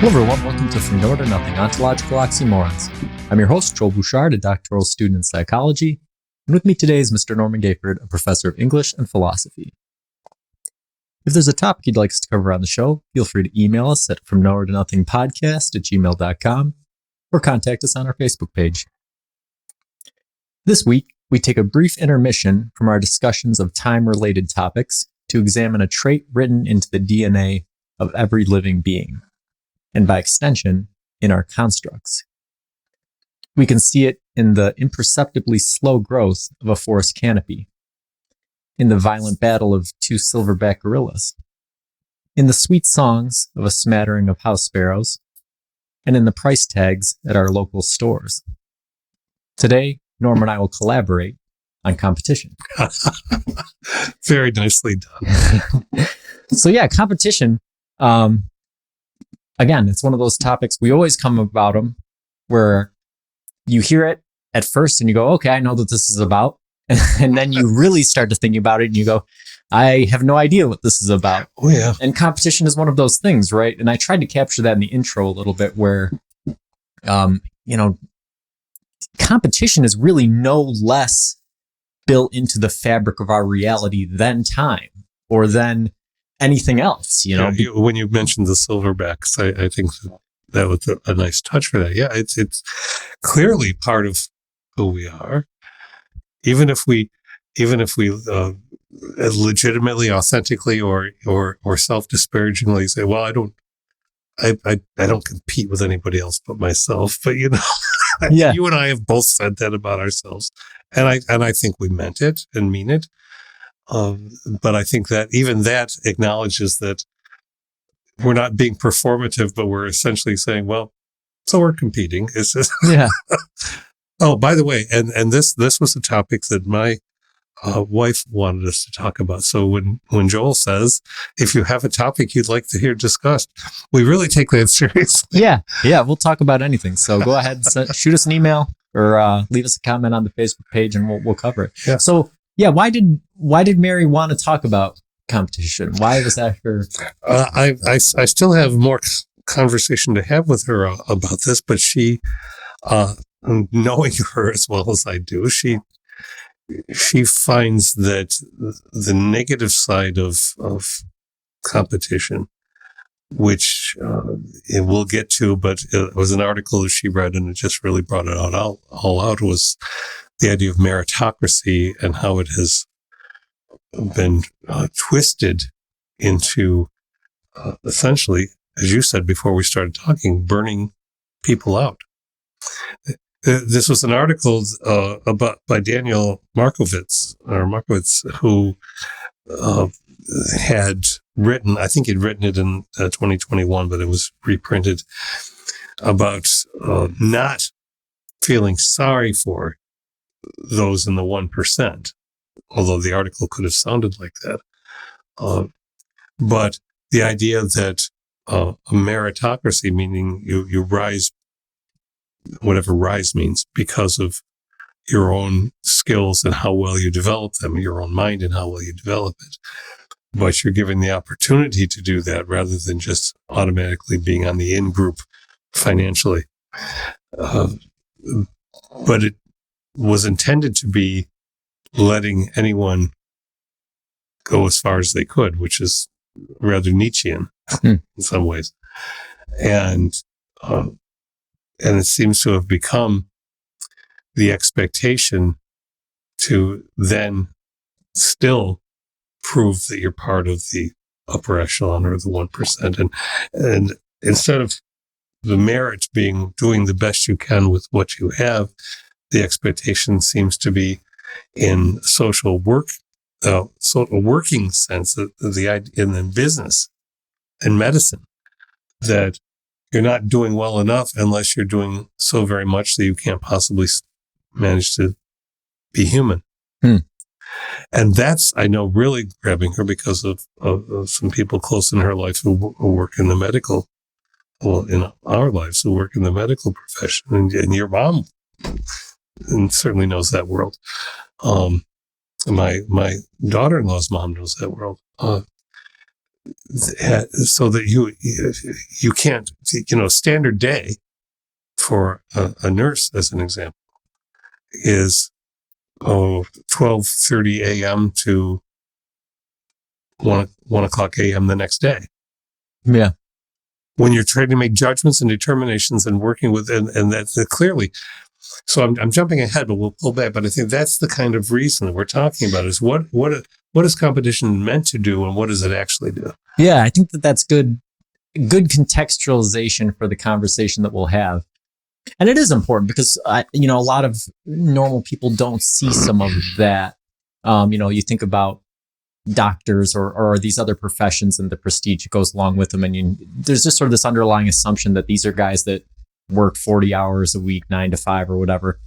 Hello everyone, welcome to From Nowhere to Nothing, Ontological Oxymorons. I'm your host, Joel Bouchard, a doctoral student in psychology, and with me today is Mr. Norman Gayford, a professor of English and philosophy. If there's a topic you'd like us to cover on the show, feel free to email us at fromnowheretonothingpodcast@gmail.com or contact us on our Facebook page. This week, we take a brief intermission from our discussions of time-related topics to examine a trait written into the DNA of every living being, and by extension, in our constructs. We can see it in the imperceptibly slow growth of a forest canopy, in the violent battle of two silverback gorillas, in the sweet songs of a smattering of house sparrows, and in the price tags at our local stores. Today, Norm and I will collaborate on competition. Very nicely done. So yeah, competition. Again, it's one of those topics, we always come about them where you hear it at first and you go, okay, I know what this is about. And then you really start to think about it and you go, I have no idea what this is about. Oh, yeah. And competition is one of those things, right? And I tried to capture that in the intro a little bit where, competition is really no less built into the fabric of our reality than time or than anything else, you know. Yeah, when you mentioned the silverbacks, I think that was a nice touch for that. Yeah, it's clearly part of who we are, even if we legitimately, authentically, or self-disparagingly say, "Well, I don't compete with anybody else but myself." But you and I have both said that about ourselves, and I think we meant it and mean it. But I think that even that acknowledges that we're not being performative, but we're essentially saying, well, so we're competing. It's just, yeah. Oh, by the way, and this was a topic that my wife wanted us to talk about. So when Joel says, if you have a topic you'd like to hear discussed, we really take that seriously. Yeah, we'll talk about anything. So go ahead, shoot us an email or leave us a comment on the Facebook page and we'll cover it. Yeah. So yeah, why did Mary want to talk about competition? Why was that her? I still have more conversation to have with her about this, but she, knowing her as well as I do, she finds that the negative side of competition, which it will get to, but it was an article that she read and it just really brought it all out, was the idea of meritocracy and how it has been twisted into essentially, as you said before we started talking, burning people out. This was an article by Daniel Markovits, who had written, I think he'd written it in 2021, but it was reprinted, about not feeling sorry for those in the 1%, although the article could have sounded like that. But the idea that a meritocracy, meaning you rise, whatever rise means, because of your own skills and how well you develop them, your own mind and how well you develop it. But you're given the opportunity to do that rather than just automatically being on the in-group financially. But it was intended to be letting anyone go as far as they could, which is rather Nietzschean in some ways. And it seems to have become the expectation to then still prove that you're part of the upper echelon or the 1%. And instead of the merit being doing the best you can with what you have, the expectation seems to be in social working sense, in the business and medicine, that you're not doing well enough unless you're doing so very much that you can't possibly manage to be human. And that's, I know, really grabbing her because of some people close in her life who work in the medical, in our lives, who work in the medical profession. And your mom and certainly knows that world. My daughter-in-law's mom knows that world. so that you can't, standard day for a nurse, as an example, is 12:30 a.m. to 1 o'clock a.m. the next day. Yeah. When you're trying to make judgments and determinations and working with, and that's clearly. So I'm jumping ahead, but we'll pull back. But I think that's the kind of reason that we're talking about, is what is competition meant to do, and what does it actually do? Yeah, I think that's good contextualization for the conversation that we'll have. And it is important because a lot of normal people don't see some of that. You think about doctors or these other professions and the prestige that goes along with them. And there's just sort of this underlying assumption that these are guys that work 40 hours a week, 9 to 5 or whatever.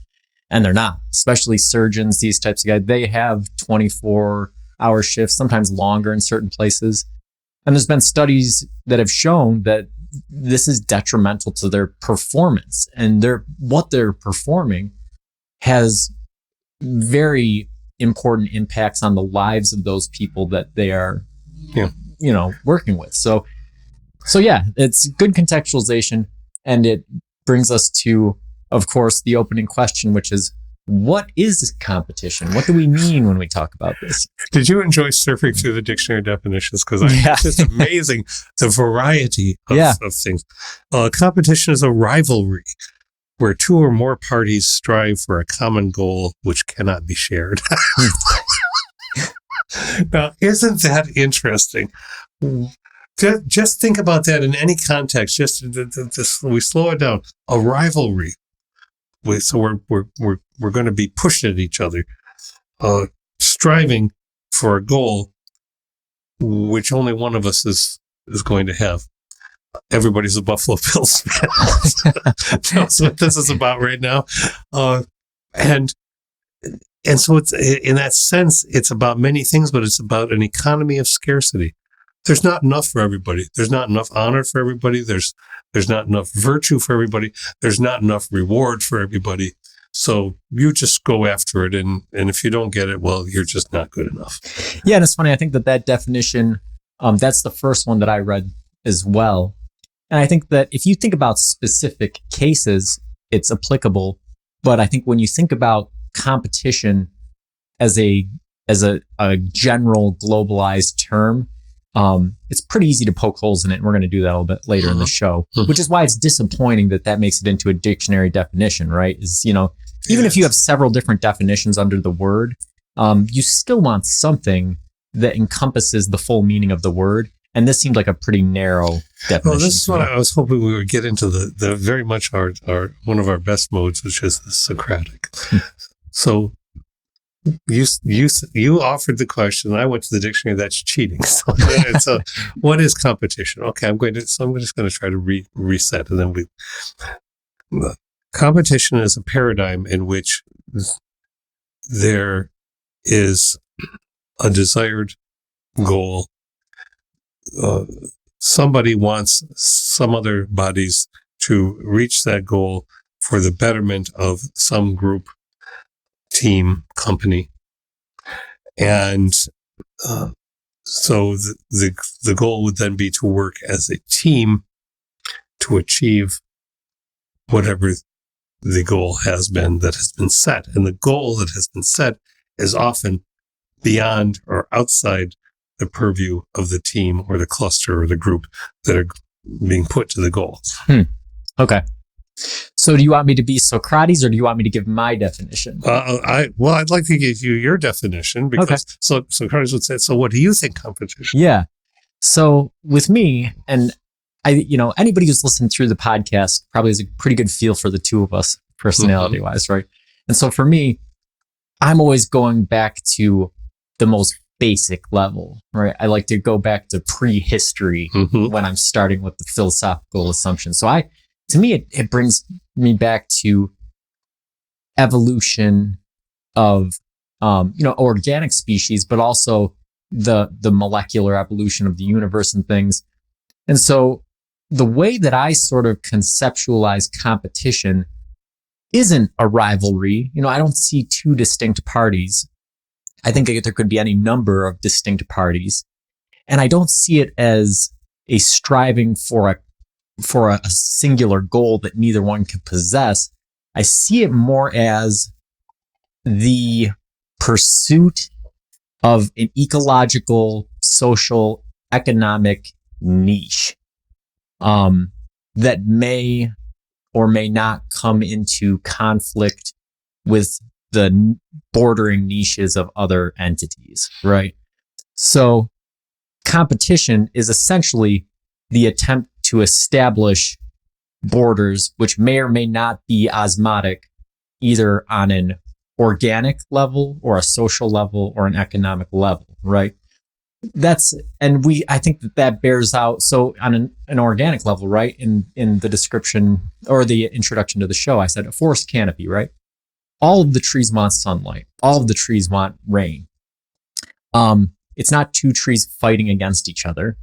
And they're not, especially surgeons, these types of guys. They have 24-hour shifts, sometimes longer in certain places. And there's been studies that have shown that this is detrimental to their performance, and what they're performing has very important impacts on the lives of those people that they are, working with. So yeah, it's good contextualization, and it brings us to, of course, the opening question, which is, what is competition? What do we mean when we talk about this? Did you enjoy surfing through the dictionary definitions? Because it's just amazing the variety of things. Competition is a rivalry where two or more parties strive for a common goal which cannot be shared. Now, isn't that interesting? Just think about that in any context. We slow it down. A rivalry. So we're going to be pushed at each other, striving for a goal which only one of us is going to have. Everybody's a Buffalo Bills fan. That's what this is about right now, and so it's, in that sense, it's about many things, but it's about an economy of scarcity. There's not enough for everybody. There's not enough honor for everybody. There's not enough virtue for everybody. There's not enough reward for everybody. So you just go after it. And if you don't get it, well, you're just not good enough. Yeah. And it's funny. I think that definition, that's the first one that I read as well. And I think that if you think about specific cases, it's applicable. But I think when you think about competition as a general globalized term, it's pretty easy to poke holes in it. And we're going to do that a little bit later in the show, which is why it's disappointing that makes it into a dictionary definition, right? Even if you have several different definitions under the word, you still want something that encompasses the full meaning of the word. And this seemed like a pretty narrow definition. Well, this is what I was hoping we would get into the very much our one of our best modes, which is the Socratic. So you offered the question. I went to the dictionary. That's cheating. So what is competition? Okay, I'm just going to try to reset, and then competition is a paradigm in which there is a desired goal. Somebody wants some other bodies to reach that goal for the betterment of some group, team, company. And so the goal would then be to work as a team to achieve whatever the goal has been that has been set. And the goal that has been set is often beyond or outside the purview of the team or the cluster or the group that are being put to the goal. Okay. So do you want me to be Socrates, or do you want me to give my definition? I'd like to give you your definition, because Socrates would say, so what do you think competition? Yeah. So with me, and anybody who's listened through the podcast probably has a pretty good feel for the two of us personality wise, right? And so for me, I'm always going back to the most basic level, right? I like to go back to prehistory when I'm starting with the philosophical assumptions. So to me, it brings me back to evolution of, organic species, but also the molecular evolution of the universe and things. And so the way that I sort of conceptualize competition isn't a rivalry. I don't see two distinct parties. I think there could be any number of distinct parties. And I don't see it as a striving for a singular goal that neither one can possess. I see it more as the pursuit of an ecological, social, economic niche that may or may not come into conflict with the bordering niches of other entities, right? So competition is essentially the attempt to establish borders which may or may not be osmotic, either on an organic level or a social level or an economic level, right? I think that bears out. So on an organic level, right? In the description or the introduction to the show, I said a forest canopy, right? All of the trees want sunlight. All of the trees want rain. It's not two trees fighting against each other,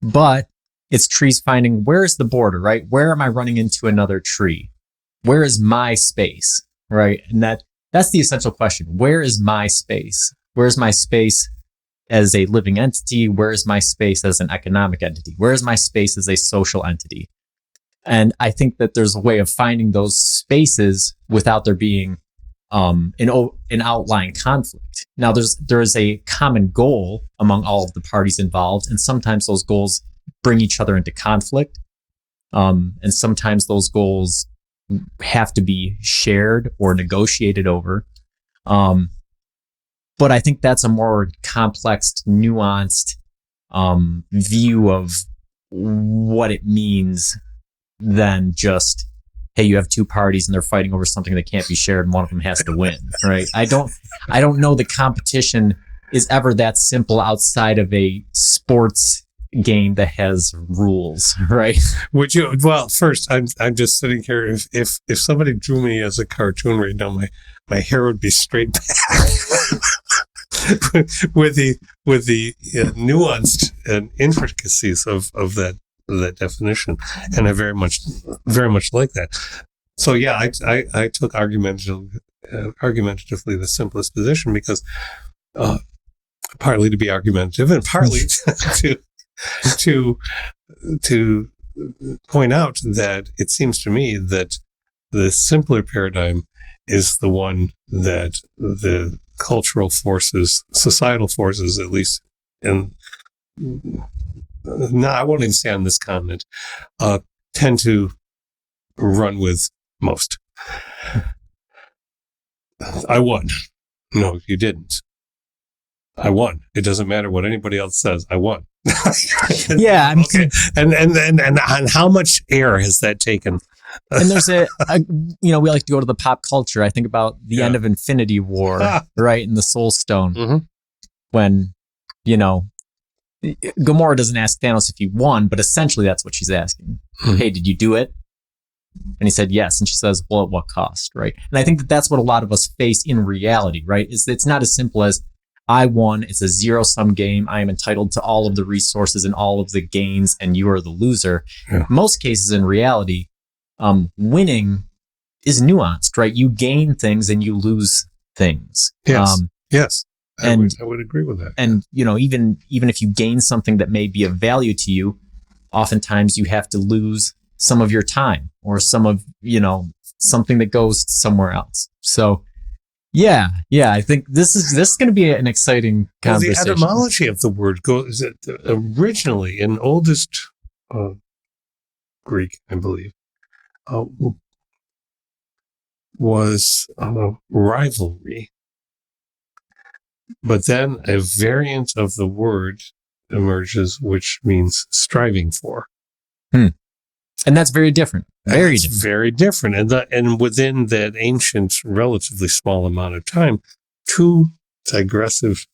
but it's trees finding where's the border, right? Where am I running into another tree? Where is my space, right? And that's the essential question. Where is my space? Where's my space as a living entity? Where is my space as an economic entity? Where is my space as a social entity? And I think that there's a way of finding those spaces without there being an outlying conflict. Now, there is a common goal among all of the parties involved, and sometimes those goals bring each other into conflict, and sometimes those goals have to be shared or negotiated over. But I think that's a more complex, nuanced view of what it means than just, hey, you have two parties and they're fighting over something that can't be shared and one of them has to win, right? I don't know the competition is ever that simple outside of a sports game that has rules, right? Would you? Well, first, I'm just sitting here. If somebody drew me as a cartoon right now, my hair would be straight back. with the nuanced and intricacies of that definition, and I very much like that. So yeah, I took argumentatively the simplest position because partly to be argumentative and partly to point out that it seems to me that the simpler paradigm is the one that the cultural forces, societal forces, at least, and no, I won't even say on this continent, tend to run with most. I won. No, you didn't. I won. It doesn't matter what anybody else says. I won. Yeah. Okay. And how much air has that taken? And there's we like to go to the pop culture. I think about the end of Infinity War, right? In the Soul Stone, when, Gamora doesn't ask Thanos if he won, but essentially that's what she's asking. Hey, did you do it? And he said yes. And she says, well, at what cost, right? And I think that that's what a lot of us face in reality, right? It's not as simple as I won. It's a zero-sum game. I am entitled to all of the resources and all of the gains, and you are the loser. Yeah. Most cases in reality, winning is nuanced, right? You gain things and you lose things. Yes. Yes. I And would agree with that. And, even if you gain something that may be of value to you, oftentimes you have to lose some of your time or some of, something that goes somewhere else. So yeah, I think this is going to be an exciting conversation. The etymology of the word goes originally in oldest Greek, I believe, was rivalry. But then a variant of the word emerges, which means striving for. And that's very different. Very different. And within that ancient, relatively small amount of time, two digressive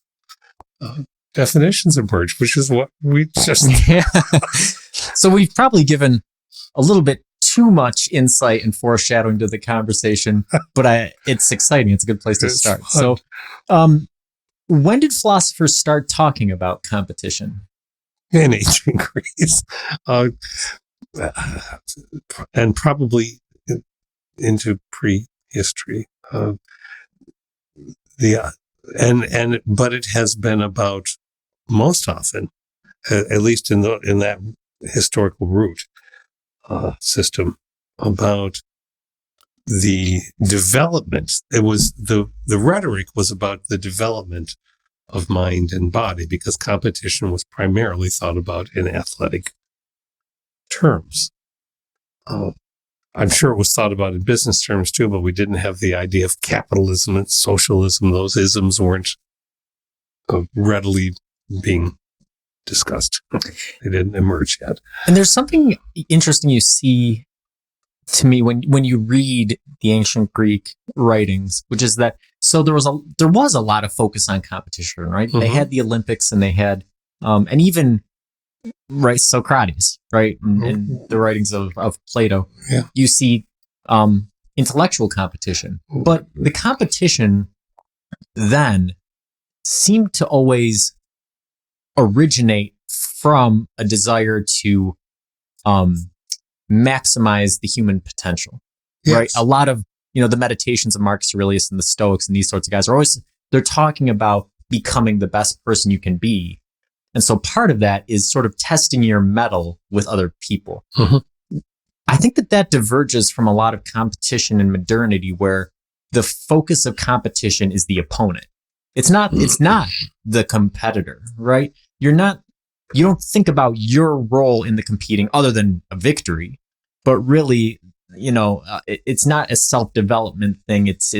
definitions emerge, which is what we just... Yeah. So we've probably given a little bit too much insight and foreshadowing to the conversation, but it's exciting. It's a good place to start. Fun. So, when did philosophers start talking about competition? In ancient Greece, and probably into prehistory. But it has been about most often at least in that historical root system, about the development. It was the rhetoric was about the development of mind and body, because competition was primarily thought about in athletic terms. I'm sure it was thought about in business terms too, but we didn't have the idea of capitalism and socialism. Those isms weren't readily being discussed. They didn't emerge yet. And there's something interesting you see to me when you read the ancient Greek writings, which is that there was a lot of focus on competition, right? Mm-hmm. They had the Olympics, and they had and even Socrates, right? In the writings of Plato, you see intellectual competition, but the competition then seemed to always originate from a desire to maximize the human potential, right? A lot of, the meditations of Marcus Aurelius and the Stoics and these sorts of guys they're talking about becoming the best person you can be. And so part of that is sort of testing your mettle with other people. Mm-hmm. I think that diverges from a lot of competition in modernity, where the focus of competition is the opponent. It's not the competitor, right? You don't think about your role in the competing other than a victory, but really, it's not a self-development thing. It's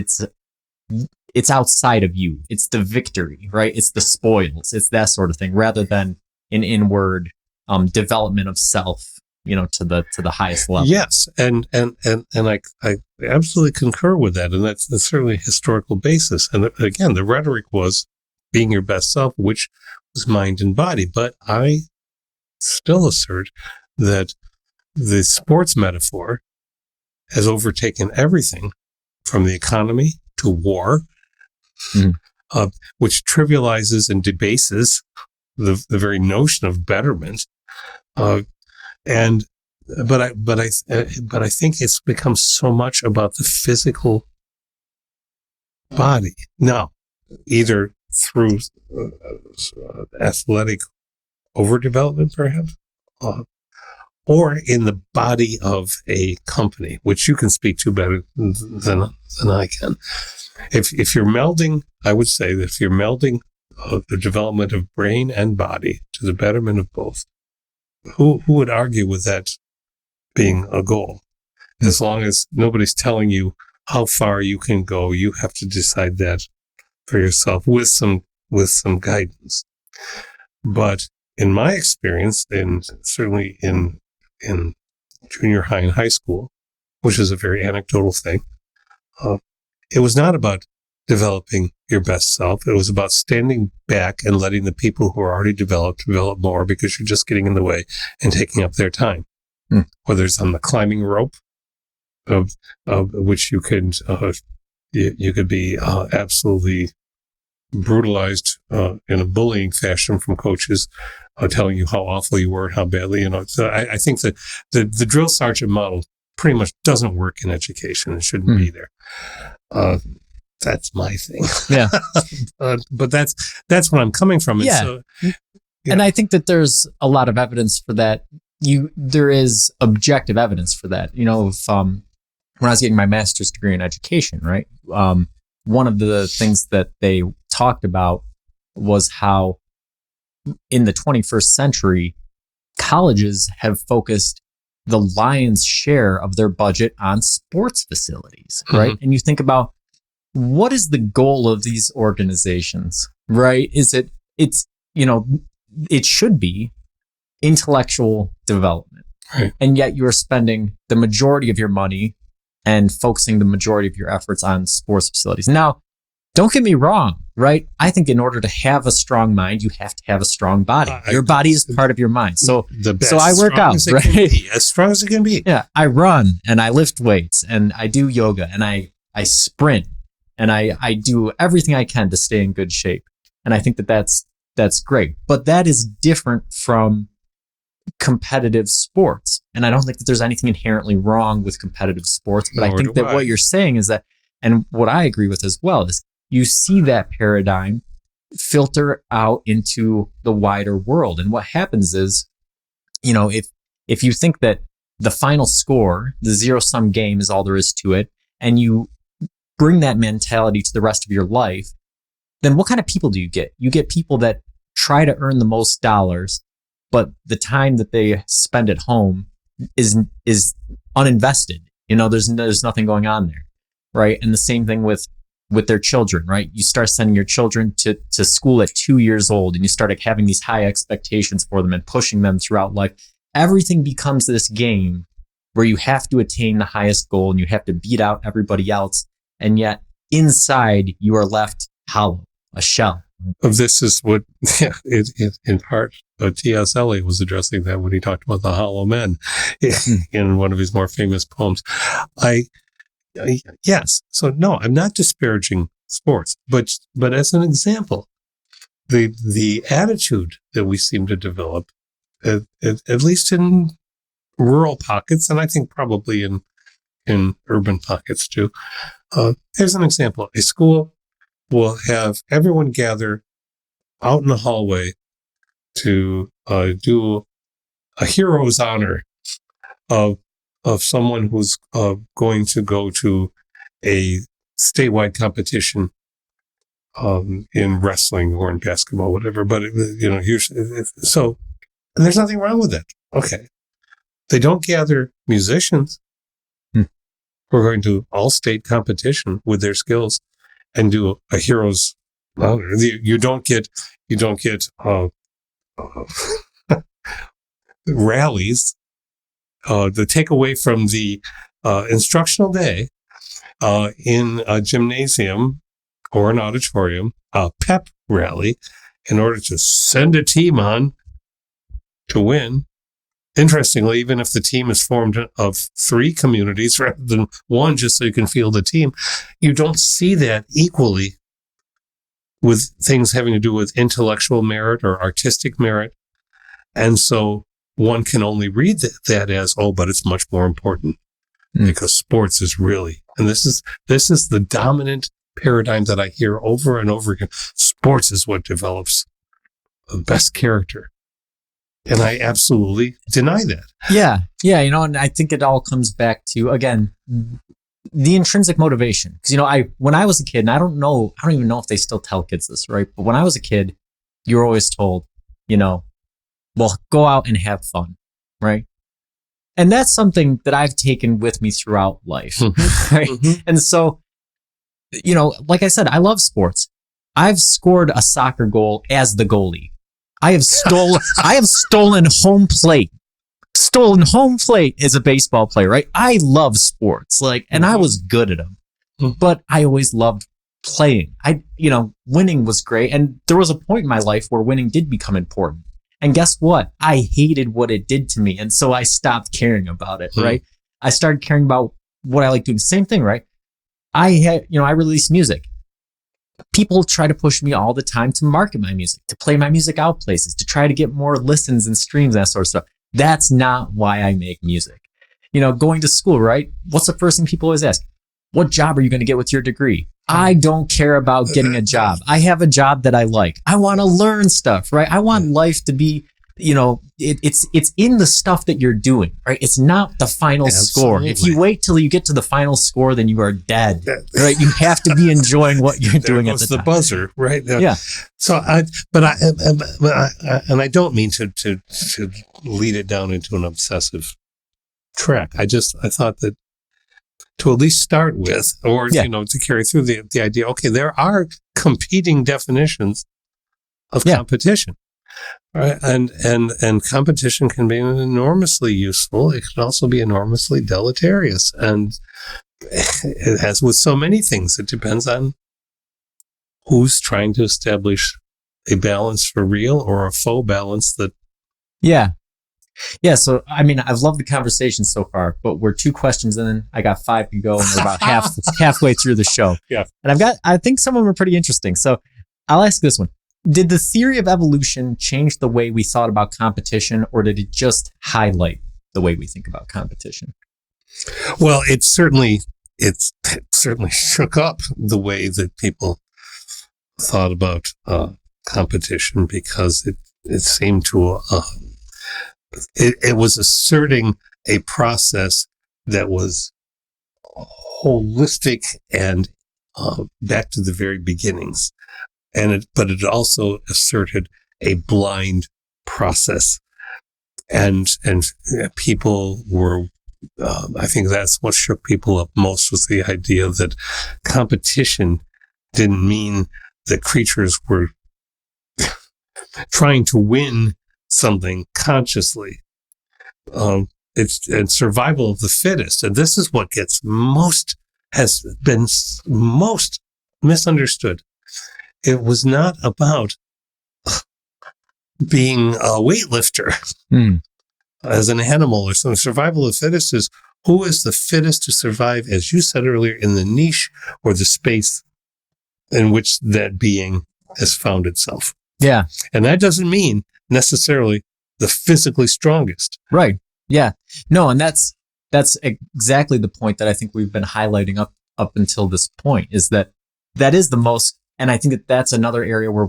outside of you. It's the victory, right? It's the spoils. It's that sort of thing, rather than an inward development of self, to the highest level. Yes, and I absolutely concur with that, and that's certainly a historical basis. And again, the rhetoric was being your best self, which was mind and body. But I still assert that the sports metaphor has overtaken everything from the economy to war, which trivializes and debases the very notion of betterment. But I think it's become so much about the physical body now, either through athletic overdevelopment, perhaps, or in the body of a company, which you can speak to better than I can. If you're melding, I would say that if you're melding the development of brain and body to the betterment of both, who would argue with that being a goal? As long as nobody's telling you how far you can go, you have to decide that for yourself with some guidance. But in my experience, and certainly in junior high and high school, which is a very anecdotal thing, it was not about developing your best self. It was about standing back and letting the people who are already develop more, because you're just getting in the way and taking up their time. Whether it's on the climbing rope, of which you could be absolutely brutalized in a bullying fashion from coaches telling you how awful you were and how badly, So I think that the drill sergeant model pretty much doesn't work in education. It shouldn't be there. That's my thing. Yeah. But that's where I'm coming from. Yeah. So, and I think that there's a lot of evidence for that. There is objective evidence for that. When I was getting my master's degree in education, right? One of the things that they talked about was how in the 21st century, colleges have focused the lion's share of their budget on sports facilities, right? Mm-hmm. And you think about, what is the goal of these organizations, right? It should be intellectual development. Right. And yet you're spending the majority of your money and focusing the majority of your efforts on sports facilities. Now, don't get me wrong, right? I think in order to have a strong mind, you have to have a strong body. Your body is part of your mind. So I work out, right? As strong as it can be. Yeah. I run and I lift weights and I do yoga and I sprint and I do everything I can to stay in good shape. And I think that's great. But that is different from competitive sports. And I don't think that there's anything inherently wrong with competitive sports. But I think that what you're saying is that, and what I agree with as well, is you see that paradigm filter out into the wider world. And what happens is, if you think that the final score, the zero-sum game is all there is to it, and you bring that mentality to the rest of your life, then what kind of people do you get? You get people that try to earn the most dollars, but the time that they spend at home is uninvested. There's nothing going on there, right? And the same thing with their children, right? You start sending your children to school at 2 years old, and you start having these high expectations for them and pushing them throughout life. Everything becomes this game where you have to attain the highest goal and you have to beat out everybody else. And yet inside you are left hollow, a shell. This is what, in part, T.S. Eliot was addressing that when he talked about the hollow men in one of his more famous poems. Yes. So no, I'm not disparaging sports, but as an example, the attitude that we seem to develop, at least in rural pockets, and I think probably in urban pockets too. Here's an example. A school will have everyone gather out in the hallway to do a hero's honor of someone who's going to go to a statewide competition in wrestling or in basketball, whatever. But so there's nothing wrong with that. Okay, they don't gather musicians who are going to all-state competition with their skills and do a hero's honor. You don't get rallies. The takeaway from the instructional day in a gymnasium or an auditorium, a pep rally, in order to send a team on to win. Interestingly, even if the team is formed of 3 communities rather than 1, just so you can feel the team, you don't see that equally with things having to do with intellectual merit or artistic merit. And so one can only read that as, but it's much more important because sports is really, and this is the dominant paradigm that I hear over and over again. Sports is what develops the best character. And I absolutely deny that. Yeah. And I think it all comes back to, again, the intrinsic motivation. Because, when I was a kid, and I don't even know if they still tell kids this, right? But when I was a kid, you were always told, well, go out and have fun, right? And that's something that I've taken with me throughout life, right? And so, like I said, I love sports. I've scored a soccer goal as the goalie. I have stolen home plate. Stolen home plate as a baseball player, right? I love sports, and I was good at them, but I always loved playing. Winning was great. And there was a point in my life where winning did become important. And guess what? I hated what it did to me. And so I stopped caring about it, right? I started caring about what I like doing. Same thing, right? I release music. People try to push me all the time to market my music, to play my music out places, to try to get more listens and streams, that sort of stuff. That's not why I make music. Going to school, right? What's the first thing people always ask? What job are you going to get with your degree? I don't care about getting a job. I have a job that I like. I want to learn stuff, right? I want life to be, it's in the stuff that you're doing, right? It's not the final score. If you wait till you get to the final score, then you are dead, right? You have to be enjoying what you're doing at the time. The buzzer, right? Yeah. So I don't mean to lead it down into an obsessive track. I thought that to at least start with, or, to carry through the idea, okay, there are competing definitions of competition. Right. And competition can be enormously useful. It can also be enormously deleterious. And as with so many things, it depends on who's trying to establish a balance for real or a faux balance that. Yeah. So, I've loved the conversation so far, but we're 2 questions in. I got 5 to go, and we're about halfway through the show. Yeah. And I think some of them are pretty interesting. So I'll ask this one. Did the theory of evolution change the way we thought about competition, or did it just highlight the way we think about competition? Well, it certainly shook up the way that people thought about competition because it seemed to it was asserting a process that was holistic and back to the very beginnings, but it also asserted a blind process, and people were. I think that's what shook people up most, was the idea that competition didn't mean that creatures were trying to win something consciously. It's survival of the fittest. And this is what has been most misunderstood. It was not about being a weightlifter as an animal or something. Survival of the fittest is who is the fittest to survive, as you said earlier, in the niche or the space in which that being has found itself. Yeah. And that doesn't mean necessarily the physically strongest. Right. Yeah. No, and that's exactly the point that I think we've been highlighting up until this point, is that is the most, and I think that's another area where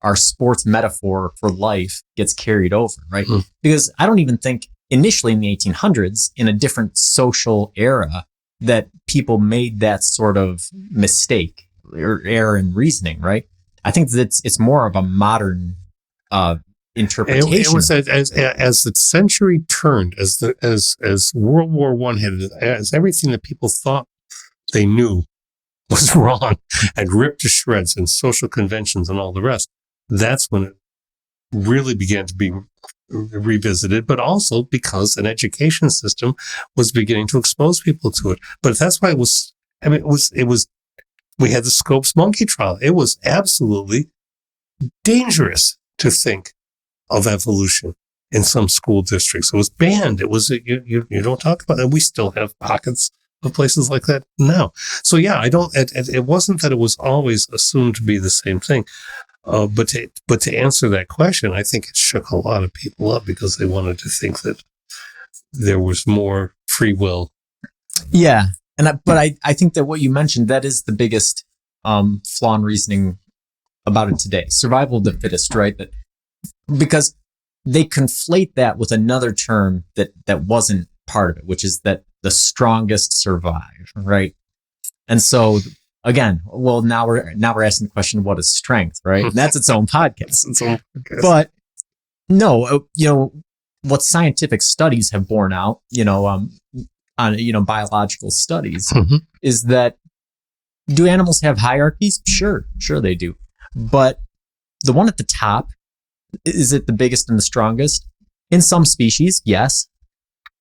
our sports metaphor for life gets carried over, right? Mm. Because I don't even think initially in the 1800s, in a different social era, that people made that sort of mistake or error in reasoning, right? I think that it's more of a modern interpretation. It was as the century turned, as World War I as everything that people thought they knew was wrong and ripped to shreds, and social conventions and all the rest. That's when it really began to be revisited, but also because an education system was beginning to expose people to it. But that's why it was, we had the Scopes monkey trial. It was absolutely dangerous to think of evolution in some school districts. It was banned. It was, you don't talk about it. And we still have pockets of places like that now. So yeah, it wasn't that it was always assumed to be the same thing. But to answer that question, I think it shook a lot of people up because they wanted to think that there was more free will. Yeah. But I think that what you mentioned, that is the biggest flaw in reasoning about it today. Survival of the fittest, right? Because they conflate that with another term that wasn't part of it, which is that the strongest survive, right? And so again, well, now we're asking the question, what is strength, right? And that's its own podcast. But no, what scientific studies have borne out, on biological studies, is that, do animals have hierarchies? Sure they do. But the one at the top, is it the biggest and the strongest? In some species, yes.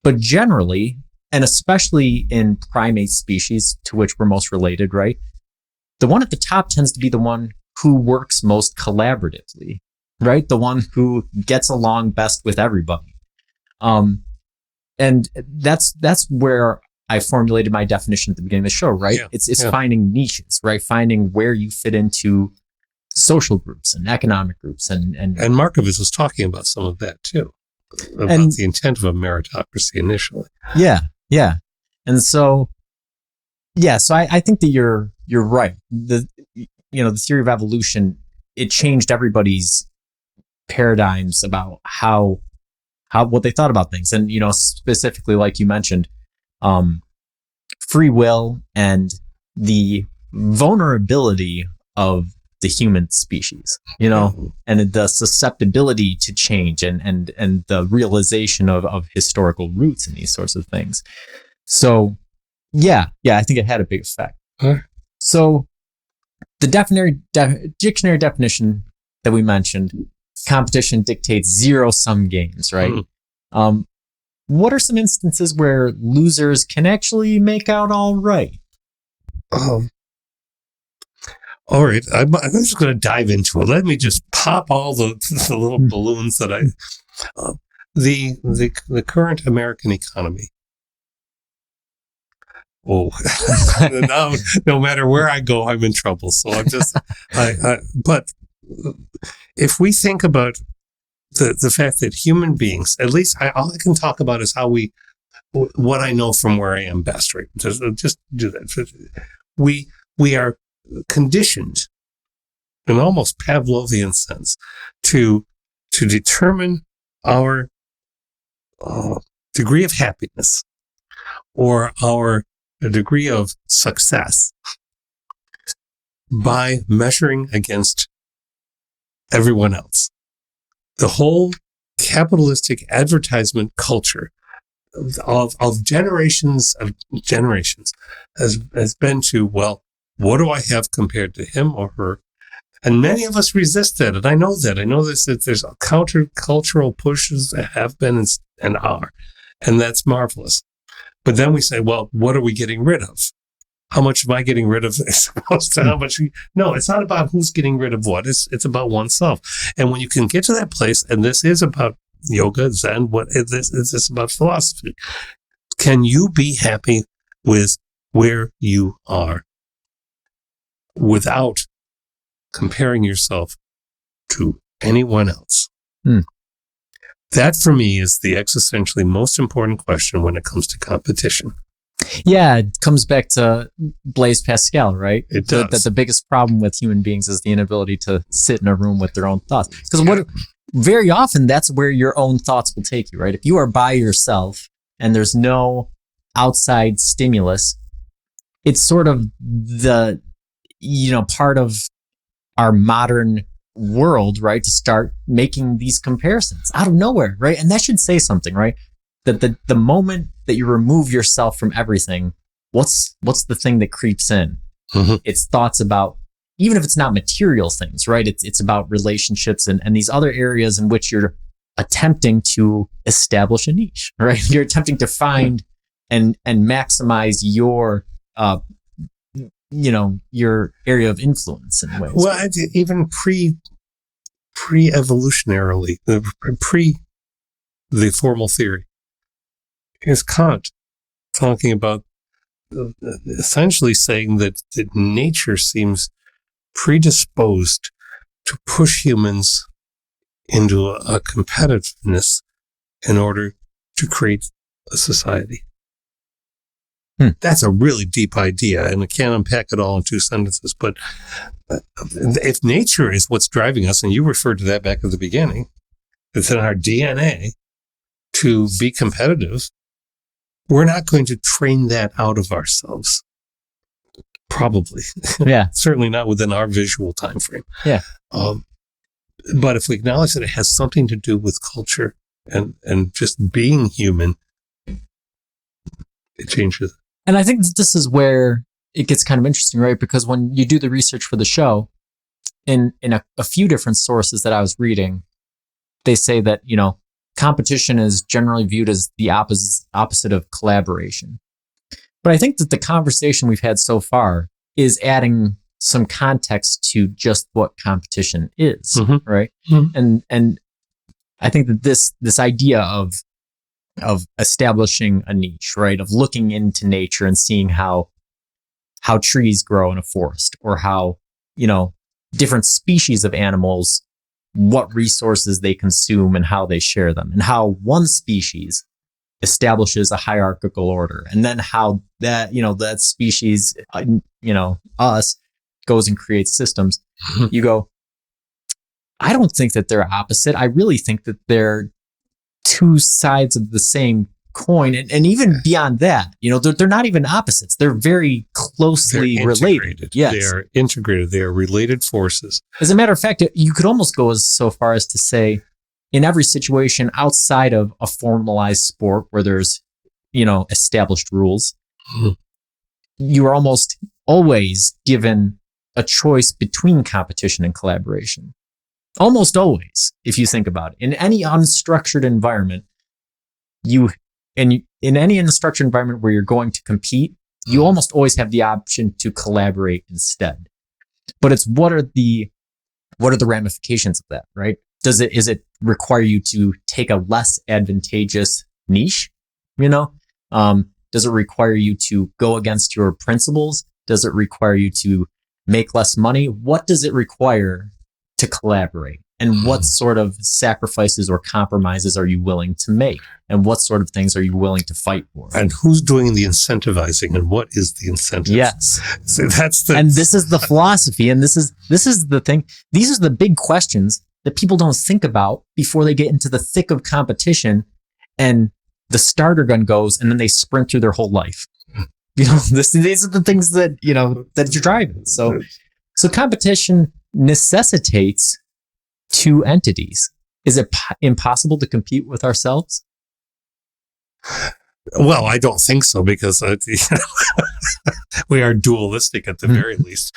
But generally, and especially in primate species to which we're most related, right? The one at the top tends to be the one who works most collaboratively, right? The one who gets along best with everybody. And that's where I formulated my definition at the beginning of the show, right? Yeah, it's finding niches, right? Finding where you fit into social groups and economic groups. And Markovitz was talking about some of that too, about the intent of a meritocracy initially. Yeah. And so I think that you're right. The theory of evolution, it changed everybody's paradigms about what they thought about things. And, specifically, like you mentioned, free will and the vulnerability of the human species, and the susceptibility to change and the realization of historical roots and these sorts of things. So, yeah, I think it had a big effect. So the dictionary definition that we mentioned, competition dictates zero-sum games, right? What are some instances where losers can actually make out all right? All right, I'm just going to dive into it. Let me just pop all the little balloons that the current American economy. Oh, now, no matter where I go, I'm in trouble. So I'm just, but if we think about the fact that human beings, at least all I can talk about is what I know from where I am best, right? Just do that. We are conditioned an almost Pavlovian sense, to determine our degree of happiness or our degree of success by measuring against everyone else. The whole capitalistic advertisement culture of generations has been to, well, what do I have compared to him or her? And many of us resist that. And I know that. I know this, that there's counter-cultural pushes that have been and are. And that's marvelous. But then we say, well, what are we getting rid of? How much am I getting rid of as opposed to how much no, it's not about who's getting rid of what. It's about oneself. And when you can get to that place, and this is about yoga, Zen, what is this about philosophy? Can you be happy with where you are without comparing yourself to anyone else? That for me is the existentially most important question when it comes to competition. Yeah, it comes back to Blaise Pascal, right? It does. That the biggest problem with human beings is the inability to sit in a room with their own thoughts. Because very often that's where your own thoughts will take you, right? If you are by yourself and there's no outside stimulus, it's sort of the, part of our modern world, right? To start making these comparisons out of nowhere, right? And that should say something, right? That the moment that you remove yourself from everything, what's the thing that creeps in? Mm-hmm. It's thoughts about, even if it's not material things, right? It's about relationships and these other areas in which you're attempting to establish a niche, right? You're attempting to find and maximize your, your area of influence in ways. Well, even pre-evolutionarily, the formal theory, is Kant talking about essentially saying that nature seems predisposed to push humans into a competitiveness in order to create a society. That's a really deep idea, and I can't unpack it all in 2 sentences. But if nature is what's driving us, and you referred to that back at the beginning, it's in our DNA to be competitive, we're not going to train that out of ourselves. Probably. Yeah. Certainly not within our visual time frame. Yeah. But if we acknowledge that it has something to do with culture and just being human, it changes. And I think this is where it gets kind of interesting, right? Because when you do the research for the show, in a few different sources that I was reading, they say that, competition is generally viewed as the opposite of collaboration. But I think that the conversation we've had so far is adding some context to just what competition is, right? Mm-hmm. And I think that this idea of establishing a niche, right? Of looking into nature and seeing how trees grow in a forest, or how, different species of animals, what resources they consume and how they share them, and how one species establishes a hierarchical order, and then how that, that species, us, goes and creates systems. You go, I don't think that they're opposite. I really think that they're two sides of the same coin. And even beyond that, they're not even opposites. They're very closely related. Yes. They are integrated. They are related forces. As a matter of fact, you could almost go so far as to say, in every situation outside of a formalized sport where there's, established rules, you are almost always given a choice between competition and collaboration. Almost always, if you think about it. In any unstructured environment, in any unstructured environment where you're going to compete, you almost always have the option to collaborate instead. But it's what are the ramifications of that, right? Is it require you to take a less advantageous niche? Does it require you to go against your principles? Does it require you to make less money? What does it require to collaborate? And what sort of sacrifices or compromises are you willing to make? And what sort of things are you willing to fight for? And who's doing the incentivizing, and what is the incentive? Yes. So and this is the philosophy, and this is the thing. These are the big questions that people don't think about before they get into the thick of competition and the starter gun goes, and then they sprint through their whole life. These are the things that, that you're driving. So competition necessitates two entities. Is it impossible to compete with ourselves? Well, I don't think so, because we are dualistic at the very least.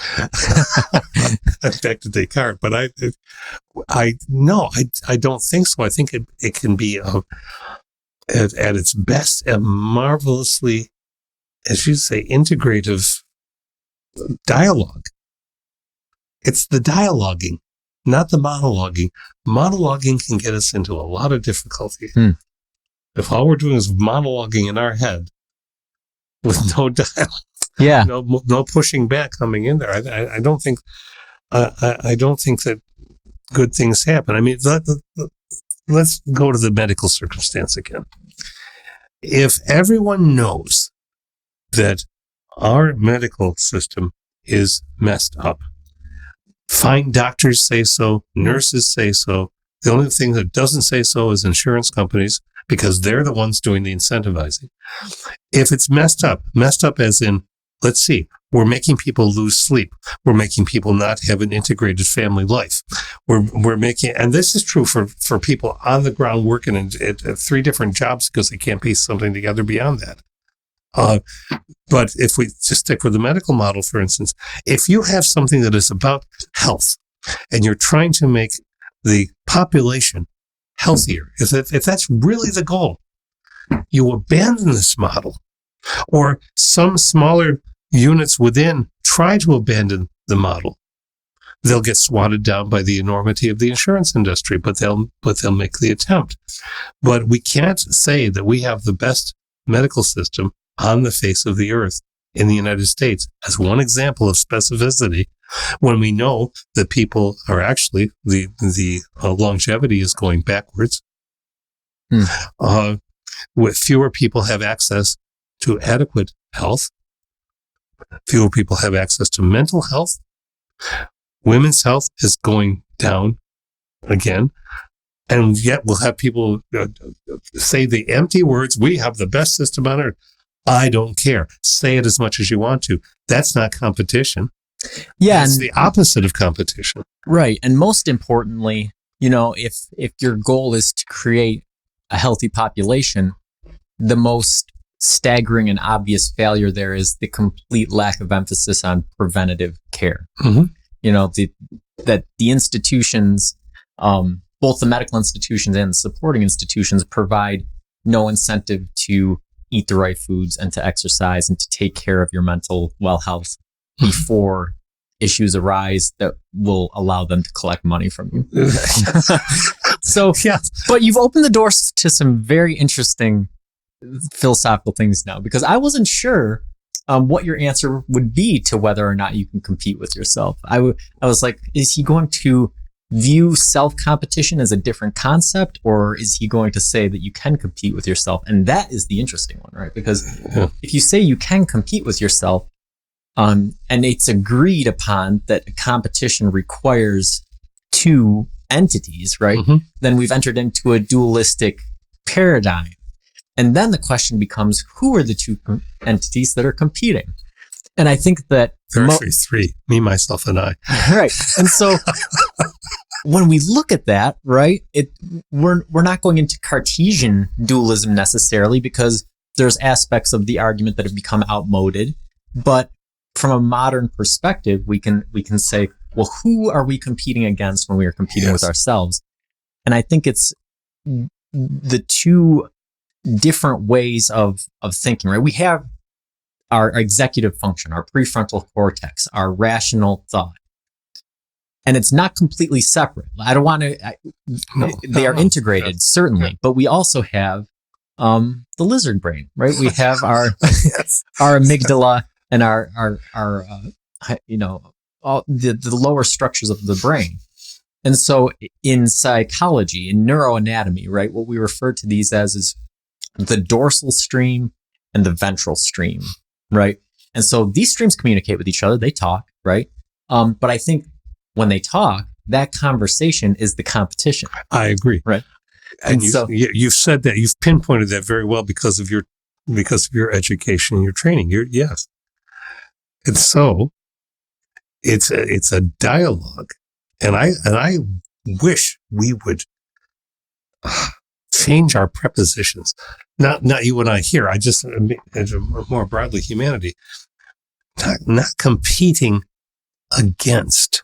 Back to Descartes, but I don't think so. I think it can be at its best a marvelously, as you say, integrative dialogue. It's the dialoguing, not the monologuing. Monologuing can get us into a lot of difficulty. If all we're doing is monologuing in our head with no dialogue, no pushing back coming in there, I don't think that good things happen. I mean, let's go to the medical circumstance again. If everyone knows that our medical system is messed up, fine doctors say so, nurses say so. The only thing that doesn't say so is insurance companies, because they're the ones doing the incentivizing. If it's messed up as in, let's see, we're making people lose sleep. We're making people not have an integrated family life. We're making, and this is true for people on the ground working at 3 different jobs because they can't piece something together beyond that. But if we just stick with the medical model, for instance, if you have something that is about health and you're trying to make the population healthier, if that's really the goal, you abandon this model, or some smaller units within try to abandon the model. They'll get swatted down by the enormity of the insurance industry, but they'll make the attempt. But we can't say that we have the best medical system on the face of the earth in the United States as one example of specificity, when we know that people are actually, the longevity is going backwards. With fewer people have access to adequate health. Fewer people have access to mental health. Women's health is going down again. And yet we'll have people say the empty words, we have the best system on earth. I don't care. Say it as much as you want to. That's not competition. Yeah. It's the opposite of competition. Right. And most importantly, if your goal is to create a healthy population, the most staggering and obvious failure there is the complete lack of emphasis on preventative care. That the institutions, both the medical institutions and the supporting institutions, provide no incentive to eat the right foods and to exercise and to take care of your mental health before issues arise that will allow them to collect money from you. So, yeah. But you've opened the doors to some very interesting philosophical things now, because I wasn't sure what your answer would be to whether or not you can compete with yourself. I was like, is he going to view self-competition as a different concept, or is he going to say that you can compete with yourself? And that is the interesting one, right? Because if you say you can compete with yourself, and it's agreed upon that a competition requires two entities, right? Then we've entered into a dualistic paradigm. And then the question becomes, who are the two entities that are competing? And I think that there are actually 3, me, myself, and I. Right. And so when we look at that, right, we're not going into Cartesian dualism necessarily, because there's aspects of the argument that have become outmoded. But from a modern perspective, we can say, well, who are we competing against when we are competing with ourselves? And I think it's the two different ways of thinking, right? We have our executive function, our prefrontal cortex, our rational thought. And it's not completely separate. I don't want to, they are integrated, certainly, but we also have the lizard brain, right? We have our our amygdala and our all the lower structures of the brain. And so in psychology, in neuroanatomy, right, what we refer to these as is the dorsal stream and the ventral stream, right? And so these streams communicate with each other. They talk, right? But I think when they talk, that conversation is the competition. I agree. Right. And you've said that, you've pinpointed that very well because of your education and your training. Yes. And so it's a dialogue. And I wish we would change our prepositions. Not you and I here. I just, more broadly, humanity. Not competing against.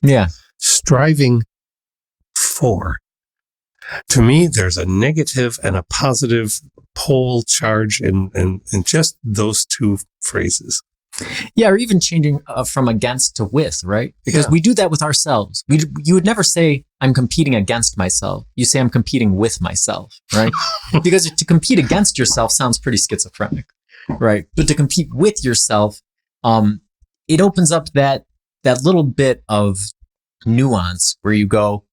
Yeah. Striving for. To me, there's a negative and a positive pole charge in just those two phrases. Yeah, or even changing from against to with, right? Because we do that with ourselves. You would never say, I'm competing against myself. You say, I'm competing with myself, right? Because to compete against yourself sounds pretty schizophrenic, right? But to compete with yourself, it opens up that little bit of nuance where you go,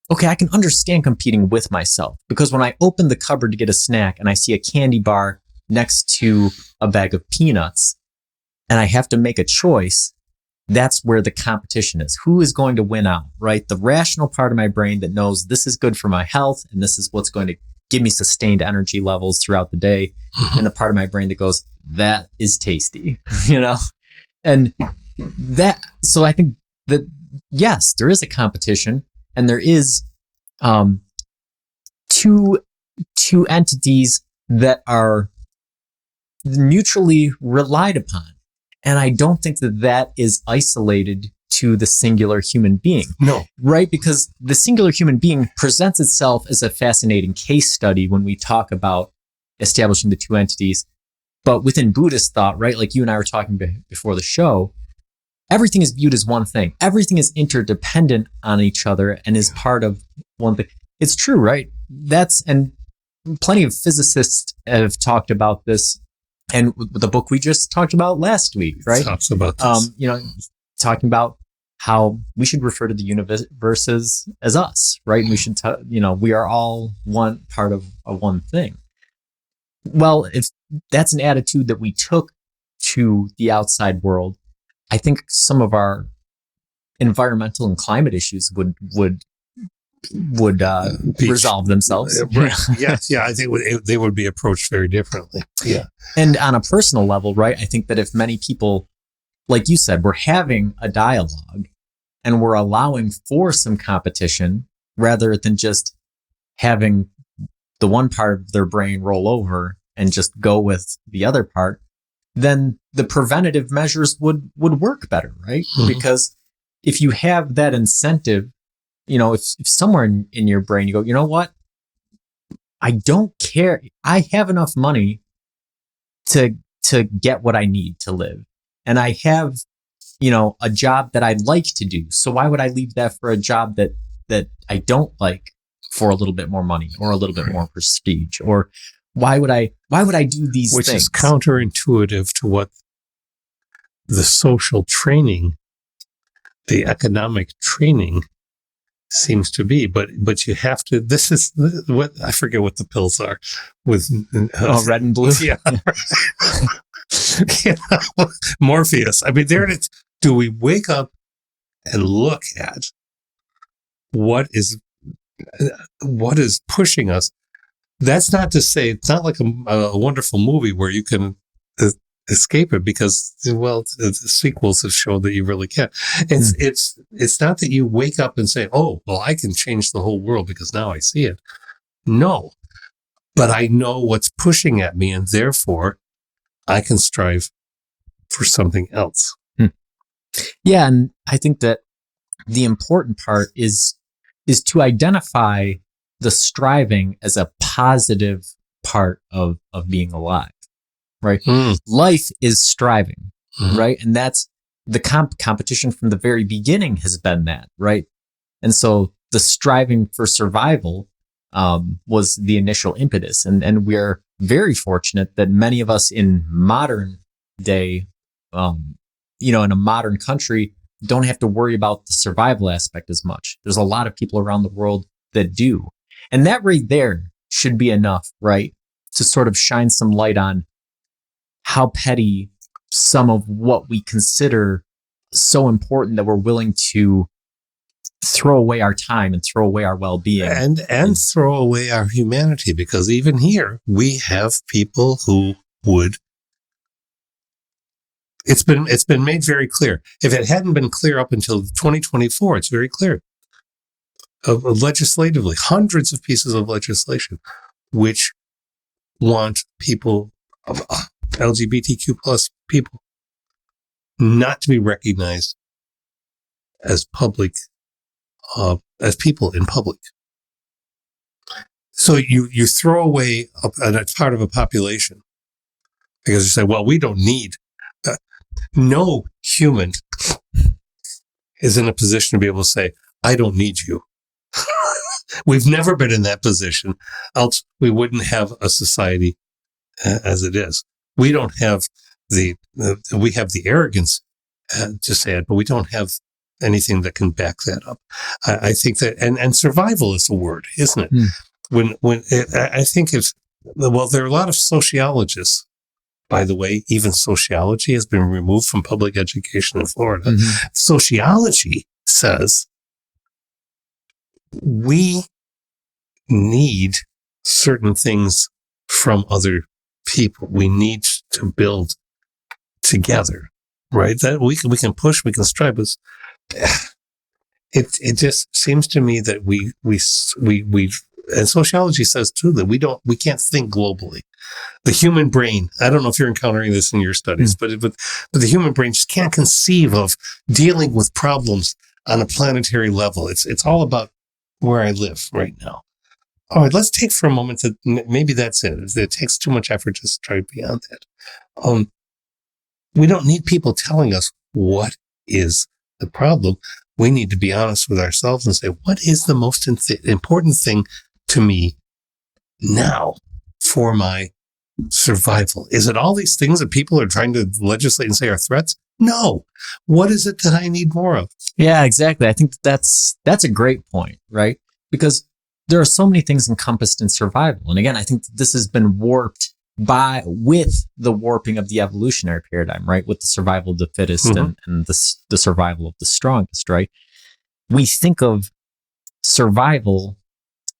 okay, I can understand competing with myself. Because when I open the cupboard to get a snack and I see a candy bar next to a bag of peanuts, and I have to make a choice, that's where the competition is. Who is going to win out, right? The rational part of my brain that knows this is good for my health and this is what's going to give me sustained energy levels throughout the day. And the part of my brain that goes, that is tasty, And so I think that, yes, there is a competition and there is two entities that are mutually relied upon. And I don't think that is isolated to the singular human being. No. Right? Because the singular human being presents itself as a fascinating case study when we talk about establishing the two entities. But within Buddhist thought, right, like you and I were talking before the show, everything is viewed as one thing. Everything is interdependent on each other and is part of one thing. It's true, right? And plenty of physicists have talked about this. And the book we just talked about last week, right? Talks about this. Talking about how we should refer to the universe as us, right? And we should, we are all one part of one thing. Well, if that's an attitude that we took to the outside world, I think some of our environmental and climate issues would resolve themselves. Yes. Yeah. I think they would be approached very differently. Yeah. And on a personal level, right? I think that if many people, like you said, we're having a dialogue and we're allowing for some competition rather than just having the one part of their brain roll over and just go with the other part, then the preventative measures would work better, right? Mm-hmm. Because if you have that incentive, if somewhere in your brain you go, you know what? I don't care. I have enough money to get what I need to live. And I have, a job that I'd like to do. So why would I leave that for a job that I don't like for a little bit more money or a little bit more prestige? Or why would I do these things? Which is counterintuitive to what the social training, the economic training seems to be, but you have to. This is what I forget what the pills are with red and blue. Yeah, Morpheus. I mean, do we wake up and look at what is pushing us? That's not to say it's not like a wonderful movie where you can escape it, because the sequels have shown that you really can't. It's not that you wake up and say, oh, well, I can change the whole world because now I see it. No, but I know what's pushing at me, and therefore I can strive for something else. Yeah, and I think that the important part is to identify the striving as a positive part of being alive. Right. Life is striving, right? And that's the competition from the very beginning has been that, right? And so the striving for survival was the initial impetus. And we're very fortunate that many of us in modern day, in a modern country don't have to worry about the survival aspect as much. There's a lot of people around the world that do. And that right there should be enough, right? To sort of shine some light on how petty some of what we consider so important that we're willing to throw away our time and throw away our well-being. And throw away our humanity, because even here we have people who would. It's been made very clear. If it hadn't been clear up until 2024, it's very clear. Legislatively, hundreds of pieces of legislation which want people, LGBTQ plus people, not to be recognized as public, as people in public. So you throw away a part of a population because you say, well, we don't need. No human is in a position to be able to say, I don't need you. We've never been in that position, else we wouldn't have a society as it is. We don't have we have the arrogance to say it, but we don't have anything that can back that up. I think that, and survival is a word, isn't it? I think there are a lot of sociologists. By the way, even sociology has been removed from public education in Florida. Mm-hmm. Sociology says we need certain things from other people. We need to build together, right? That we can push, we can strive. But it just seems to me that we and sociology says too that we can't think globally. The human brain, I don't know if you're encountering this in your studies, but the human brain just can't conceive of dealing with problems on a planetary level. It's all about where I live right now. All right, let's take for a moment that maybe that's it. It takes too much effort to try beyond that. We don't need people telling us what is the problem. We need to be honest with ourselves and say, what is the most important thing to me now for my survival? Is it all these things that people are trying to legislate and say are threats? No. What is it that I need more of? Yeah, exactly. I think that's a great point, right? Because there are so many things encompassed in survival. And again, I think this has been warped with the warping of the evolutionary paradigm, right? With the survival of the fittest and the survival of the strongest, right? We think of survival,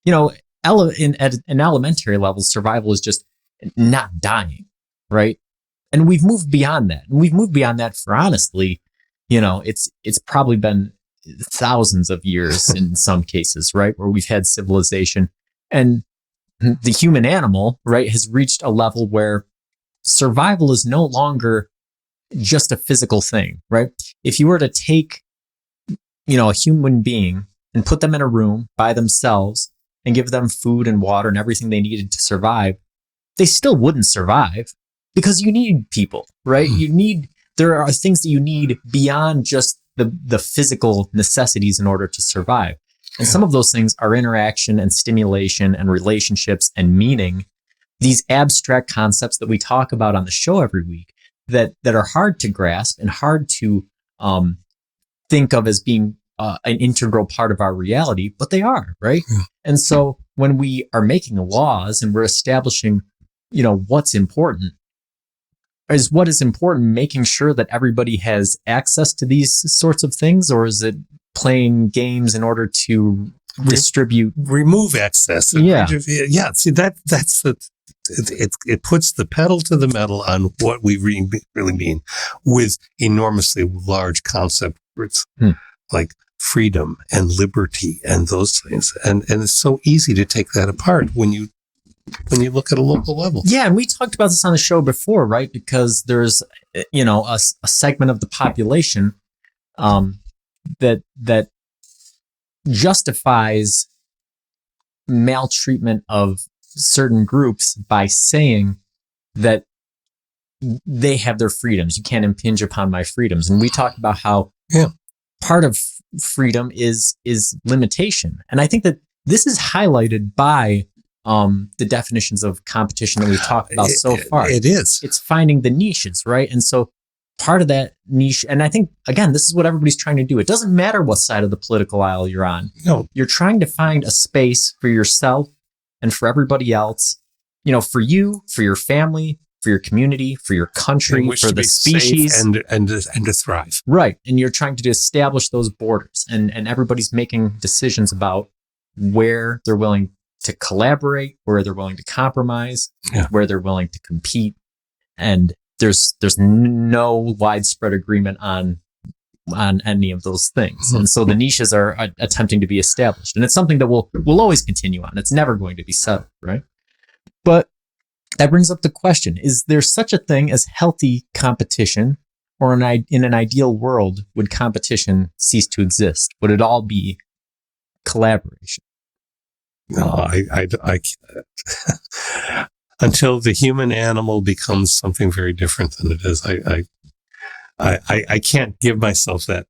in elementary levels, survival is just not dying, right? And we've moved beyond that. And we've moved beyond that for, honestly, it's probably been thousands of years in some cases, right? Where we've had civilization, and the human animal, right, has reached a level where survival is no longer just a physical thing, right? If you were to take, a human being and put them in a room by themselves and give them food and water and everything they needed to survive, they still wouldn't survive, because you need people, right? There are things that you need beyond just the physical necessities in order to survive. And some of those things are interaction and stimulation and relationships and meaning, these abstract concepts that we talk about on the show every week that are hard to grasp and hard to think of as being an integral part of our reality, but they are, right? Yeah. And so when we are making laws and we're establishing, what's important, what is important, making sure that everybody has access to these sorts of things, or is it playing games in order to remove access? Yeah. See, that's it puts the pedal to the metal on what we really mean with enormously large concept words like freedom and liberty and those things. And it's so easy to take that apart when you look at a local level. Yeah, and we talked about this on the show before, right? Because there's, a segment of the population that justifies maltreatment of certain groups by saying that they have their freedoms. You can't impinge upon my freedoms. And we talked about how part of freedom is limitation. And I think that this is highlighted by the definitions of competition that we've talked about so far. It is. It's finding the niches, right? And so part of that niche, and I think, again, this is what everybody's trying to do. It doesn't matter what side of the political aisle you're on. No. You're trying to find a space for yourself and for everybody else, for you, for your family, for your community, for your country, for the species. And to thrive. Right. And you're trying to establish those borders, and everybody's making decisions about where they're willing to collaborate, where they're willing to compromise, where they're willing to compete. And there's no widespread agreement on any of those things. And so the niches are attempting to be established. And it's something that will always continue on. It's never going to be settled, right? But that brings up the question, is there such a thing as healthy competition, or in an ideal world, would competition cease to exist? Would it all be collaboration? No, I until the human animal becomes something very different than it is, I can't give myself that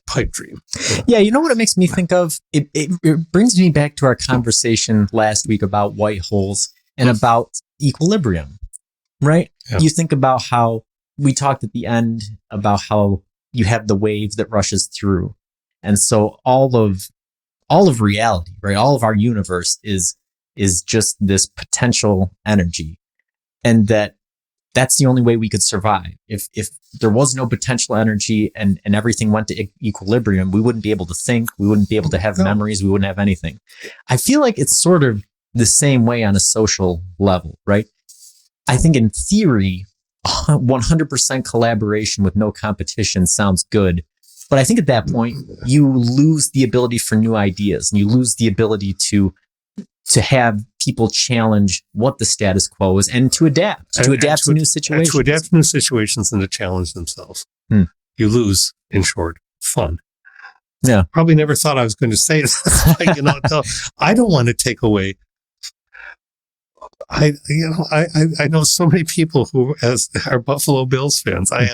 pipe dream. Yeah, you know what it makes me think of? It brings me back to our conversation last week about white holes and about equilibrium, right? Yeah. You think about how we talked at the end about how you have the wave that rushes through. And so all of reality, right? All of our universe is just this potential energy. And that's the only way we could survive. If there was no potential energy and everything went to equilibrium, we wouldn't be able to think, we wouldn't be able to have memories, we wouldn't have anything. I feel like it's sort of the same way on a social level, right? I think in theory, 100% collaboration with no competition sounds good. But I think at that point, you lose the ability for new ideas, and you lose the ability to have people challenge what the status quo is, and to adapt to new situations. To adapt to new situations and to challenge themselves. You lose, in short, fun. Yeah. Probably never thought I was going to say that. I don't want to take away. I know so many people who are Buffalo Bills fans. I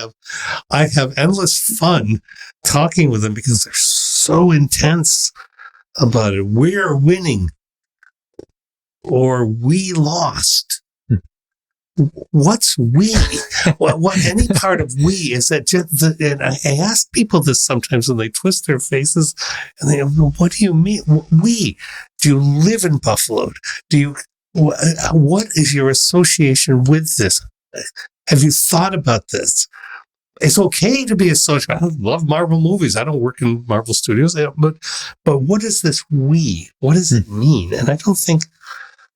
have endless fun talking with them because they're so intense about it. We're winning or we lost. What's we? What any part of we is that just and I ask people this sometimes when they twist their faces and they go, what do you mean? We? Do you live in Buffalo? What is your association with this? Have you thought about this? It's okay to be associated. I love Marvel movies. I don't work in Marvel Studios, but what is this we? What does it mean? And I don't think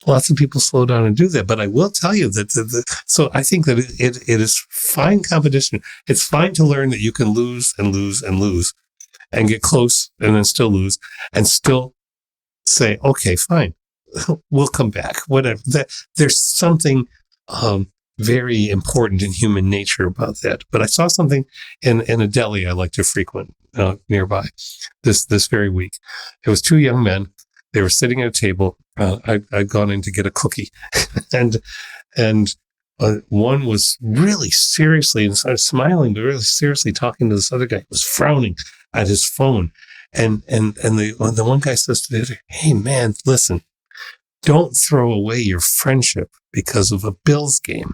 lots of people slow down and do that. But I will tell you that so I think that it is fine competition. It's fine to learn that you can lose and lose and lose and get close and then still lose and still say, okay, fine. We'll come back. Whatever. There's something very important in human nature about that. But I saw something in a deli I like to frequent nearby this very week. It was two young men. They were sitting at a table. I'd gone in to get a cookie, and one was really seriously and started smiling, but really seriously talking to this other guy who was frowning at his phone. And the one guy says to the other, "Hey man, listen. Don't throw away your friendship because of a Bills game."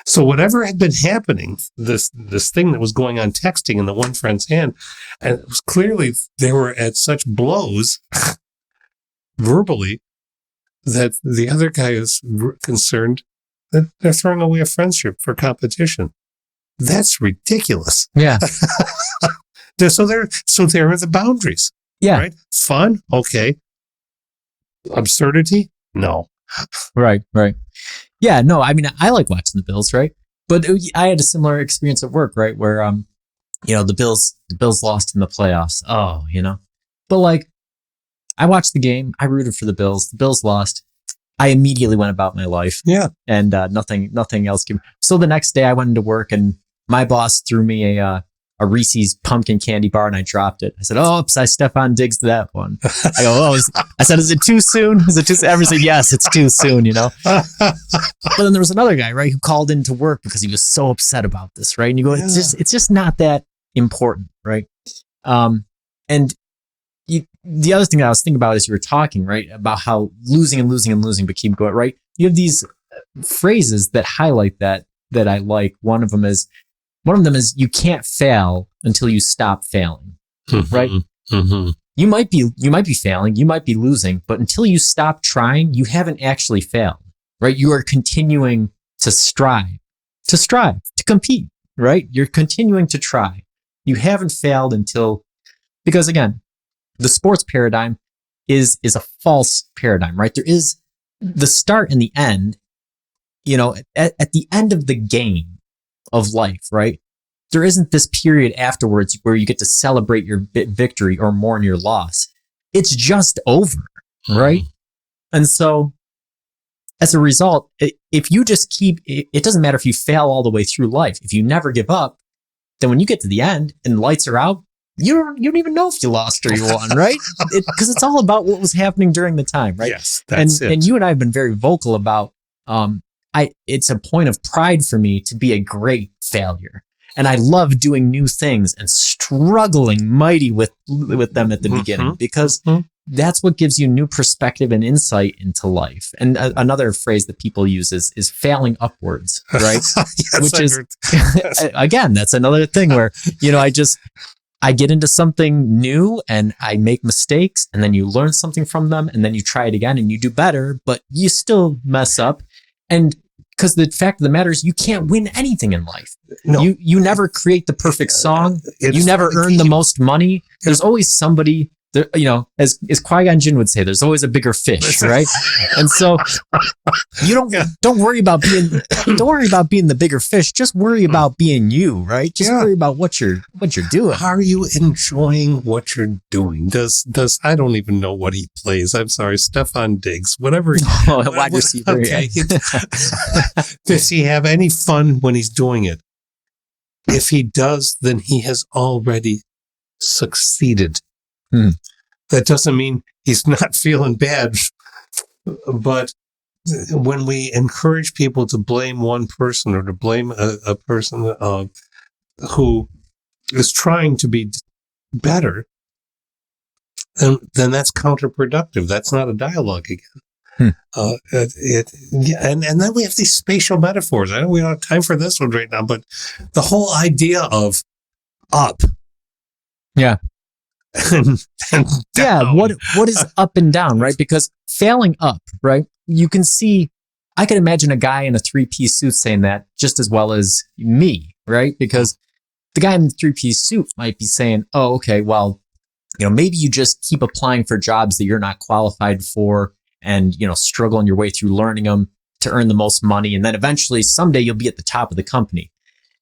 So whatever had been happening, this thing that was going on texting in the one friend's hand, and it was clearly they were at such blows verbally that the other guy is concerned that they're throwing away a friendship for competition. That's ridiculous. Yeah. So there are the boundaries. Yeah. Right? Fun? Okay. Absurdity? No. Right. Yeah, no, I mean, I like watching the Bills, right? But I had a similar experience at work, right? Where, the Bills lost in the playoffs. Oh, but like, I watched the game. I rooted for the Bills. The Bills lost. I immediately went about my life. Yeah. And nothing else came. So the next day I went into work and my boss threw me a Reese's pumpkin candy bar and I dropped it. I said, oops, I Stephon Diggs to that one. I go, I said, is it too soon? Is it too soon? Everyone said, yes, it's too soon, But then there was another guy, right, who called into work because he was so upset about this, right? And you go, it's just not that important, right? And the other thing that I was thinking about as you were talking, right, about how losing and losing and losing, but keep going, right? You have these phrases that highlight that I like. One of them is, One of them is you can't fail until you stop failing, right? Mm-hmm. You might be failing, you might be losing, but until you stop trying, you haven't actually failed, right? You are continuing to strive, to compete, right? You're continuing to try. You haven't failed because again, the sports paradigm is a false paradigm, right? There is the start and the end, at the end of the game of life, right? There isn't this period afterwards where you get to celebrate your victory or mourn your loss. It's just over, right? And so as a result, if you just it doesn't matter if you fail all the way through life. If you never give up, then when you get to the end and lights are out, you don't even know if you lost or you won, right? Because it's all about what was happening during the time, right? Yes, that's it. And you and I have been very vocal about, it's a point of pride for me to be a great failure. And I love doing new things and struggling mighty with them at the beginning, because that's what gives you new perspective and insight into life. And another phrase that people use is failing upwards, right? Yes, which is, again, that's another thing where, I get into something new and I make mistakes, and then you learn something from them, and then you try it again and you do better, but you still mess up. And because the fact of the matter is, you can't win anything in life. No. You never create the perfect song. You never earn the most money. There's always somebody there, as Qui-Gon Jinn would say, there's always a bigger fish, right? And so you don't worry about being the bigger fish. Just worry about being you, right? Just worry about what you're doing. Are you enjoying what you're doing? Does I don't even know what he plays. I'm sorry, Stefan Diggs, whatever. Wide receiver. Okay. Does he have any fun when he's doing it? If he does, then he has already succeeded. That doesn't mean he's not feeling bad, but when we encourage people to blame one person or to blame a person who is trying to be better, then that's counterproductive. That's not a dialogue again. And then we have these spatial metaphors. I know we don't have time for this one right now, but the whole idea of up. Yeah. And yeah, what is up and down, right? Because failing up, right? You can see, I can imagine a guy in a 3-piece suit saying that just as well as me, right? Because the guy in the 3-piece suit might be saying, oh, okay, well, maybe you just keep applying for jobs that you're not qualified for and, struggling your way through learning them to earn the most money. And then eventually someday you'll be at the top of the company.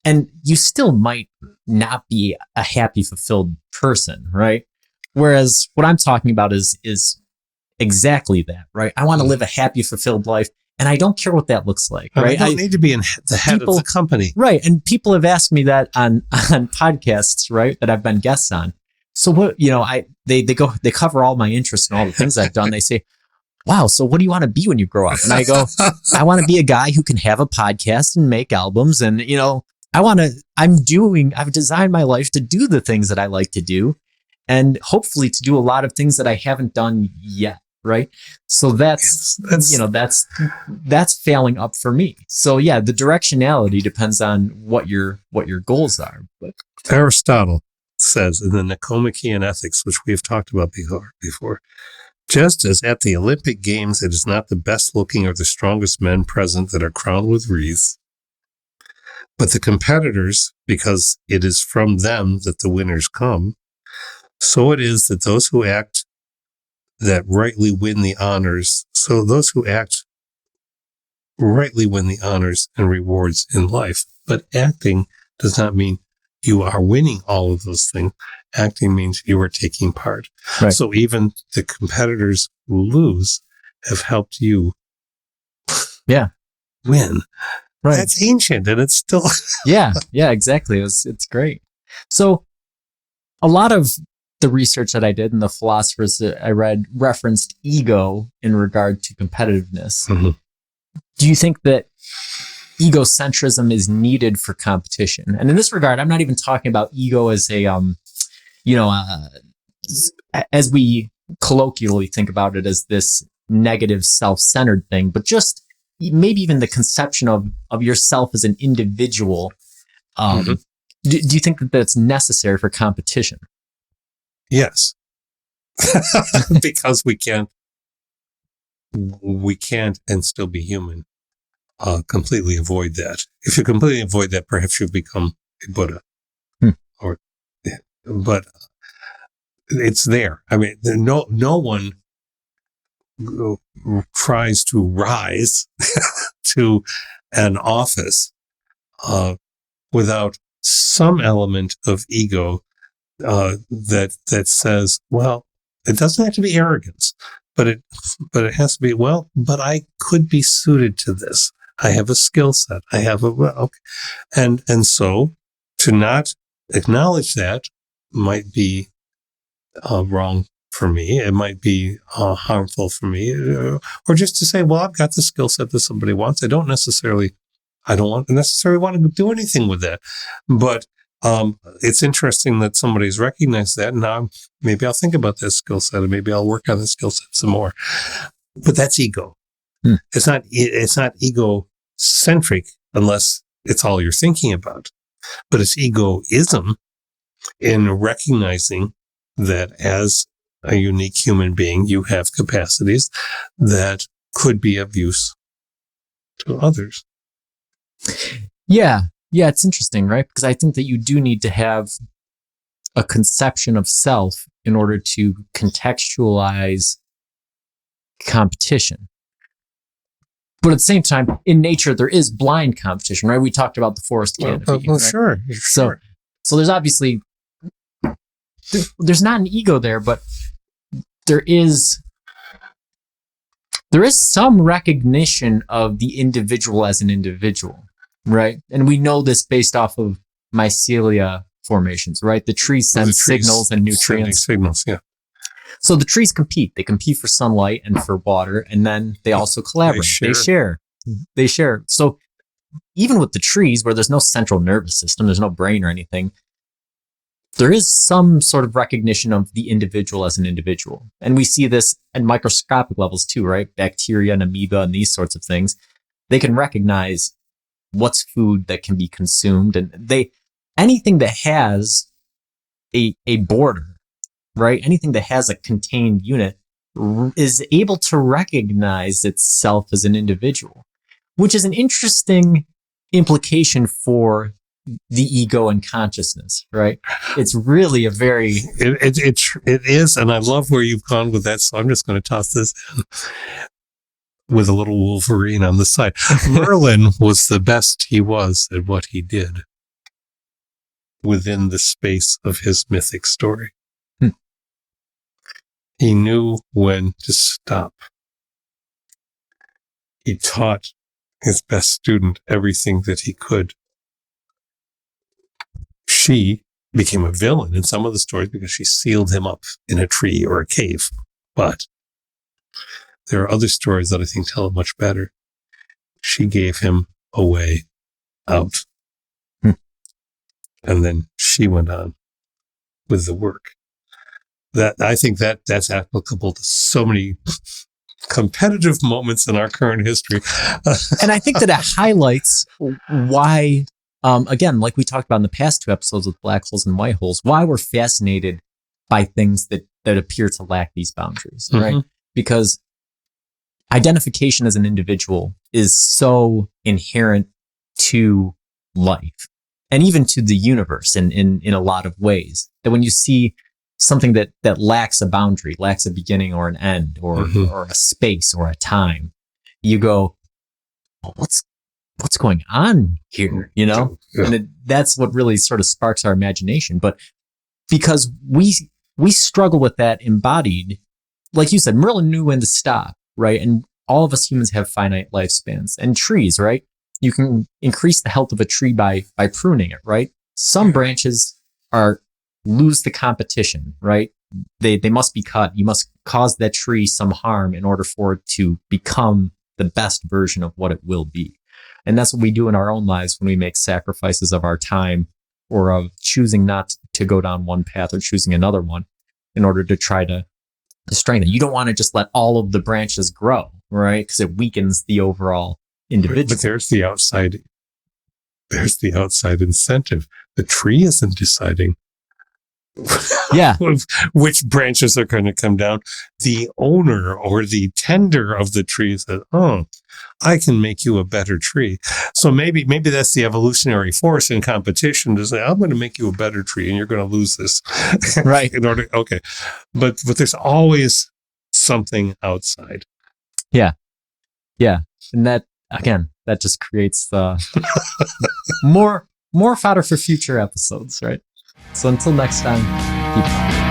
And you still might not be a happy, fulfilled person, right? Whereas what I'm talking about is exactly that, right? I want to live a happy, fulfilled life, and I don't care what that looks like, right? I don't need to be in the head of the company. Right. And people have asked me that on podcasts, right, that I've been guests on. So what, they cover all my interests and all the things I've done. They say, wow, so what do you want to be when you grow up? And I go, I want to be a guy who can have a podcast and make albums. And, I've designed my life to do the things that I like to do, and hopefully to do a lot of things that I haven't done yet. Right. So that's failing up for me. So yeah, the directionality depends on what your goals are. But Aristotle says in the Nicomachean Ethics, which we have talked about before, just as at the Olympic Games, it is not the best looking or the strongest men present that are crowned with wreaths, but the competitors, because it is from them that the winners come. So it is that those who act that rightly win the honors. So those who act rightly win the honors and rewards in life. But acting does not mean you are winning all of those things. Acting means you are taking part. Right. So even the competitors who lose have helped you win. Right. That's ancient, and it's still... yeah, exactly. It's great. So a lot of the research that I did and the philosophers that I read referenced ego in regard to competitiveness. Mm-hmm. Do you think that egocentrism is needed for competition? And in this regard, I'm not even talking about ego as as we colloquially think about it as this negative self-centered thing, but just maybe even the conception of yourself as an individual, Do you think that that's necessary for competition? Yes. Because we can't and still be human, completely avoid that. If you completely avoid that, perhaps you become a Buddha. Or, but it's there. I mean, no one tries to rise to an office without some element of ego that says, well, it doesn't have to be arrogance, but it has to be, well, but I could be suited to this. I have a skill set. I have okay. And so to not acknowledge that might be wrong for me. It might be harmful for me, or just to say, well, I've got the skill set that somebody wants. I don't necessarily want to do anything with that. But it's interesting that somebody's recognized that. Now maybe I'll think about that skill set, and maybe I'll work on the skill set some more. But that's ego. It's not egocentric unless it's all you're thinking about. But it's egoism in recognizing that as a unique human being, you have capacities that could be of use to others. Yeah, it's interesting, right? Because I think that you do need to have a conception of self in order to contextualize competition. But at the same time, in nature, there is blind competition, right? We talked about the forest canopy. Well, right? sure. So there's obviously, there's not an ego there, but there is some recognition of the individual as an individual, right? And we know this based off of mycelia formations, right? The trees send signals and nutrients. Signals, yeah. So the trees compete. They compete for sunlight and for water, and then they also collaborate. They share. So even with the trees, where there's no central nervous system, there's no brain or anything, there is some sort of recognition of the individual as an individual. And we see this at microscopic levels too, right? Bacteria and amoeba and these sorts of things. They can recognize what's food that can be consumed. And anything that has a border, right? Anything that has a contained unit is able to recognize itself as an individual, which is an interesting implication for the ego and consciousness, right? It's really a very... It is, and I love where you've gone with that, so I'm just going to toss this in with a little Wolverine on the side. Merlin was the best he was at what he did within the space of his mythic story. He knew when to stop. He taught his best student everything that he could. She became a villain in some of the stories because she sealed him up in a tree or a cave. But there are other stories that I think tell it much better. She gave him a way out. And then she went on with the work. I think that's applicable to so many competitive moments in our current history. And I think that it highlights why, again, like we talked about in the past 2 episodes with black holes and white holes, why we're fascinated by things that appear to lack these boundaries, right? Because identification as an individual is so inherent to life and even to the universe in a lot of ways that when you see something that lacks a boundary, lacks a beginning or an end or a space or a time, you go, well, what's going on here? You know? Yeah. And that's what really sort of sparks our imagination. But because we struggle with that embodied, like you said, Merlin knew when to stop, right? And all of us humans have finite lifespans. And trees, right? You can increase the health of a tree by pruning it, right? Some branches lose the competition, right? They must be cut. You must cause that tree some harm in order for it to become the best version of what it will be. And that's what we do in our own lives when we make sacrifices of our time or of choosing not to go down one path or choosing another one in order to try to strengthen. You don't want to just let all of the branches grow, right? Because it weakens the overall individual. But there's the outside there's the outside incentive. The tree isn't deciding Yeah. which branches are going to come down. The owner or the tender of the tree says, oh, I can make you a better tree. So maybe that's the evolutionary force in competition to say, I'm going to make you a better tree and you're going to lose this. Right. Okay. But there's always something outside. Yeah. And that, again, that just creates more fodder for future episodes, right? So until next time, keep on.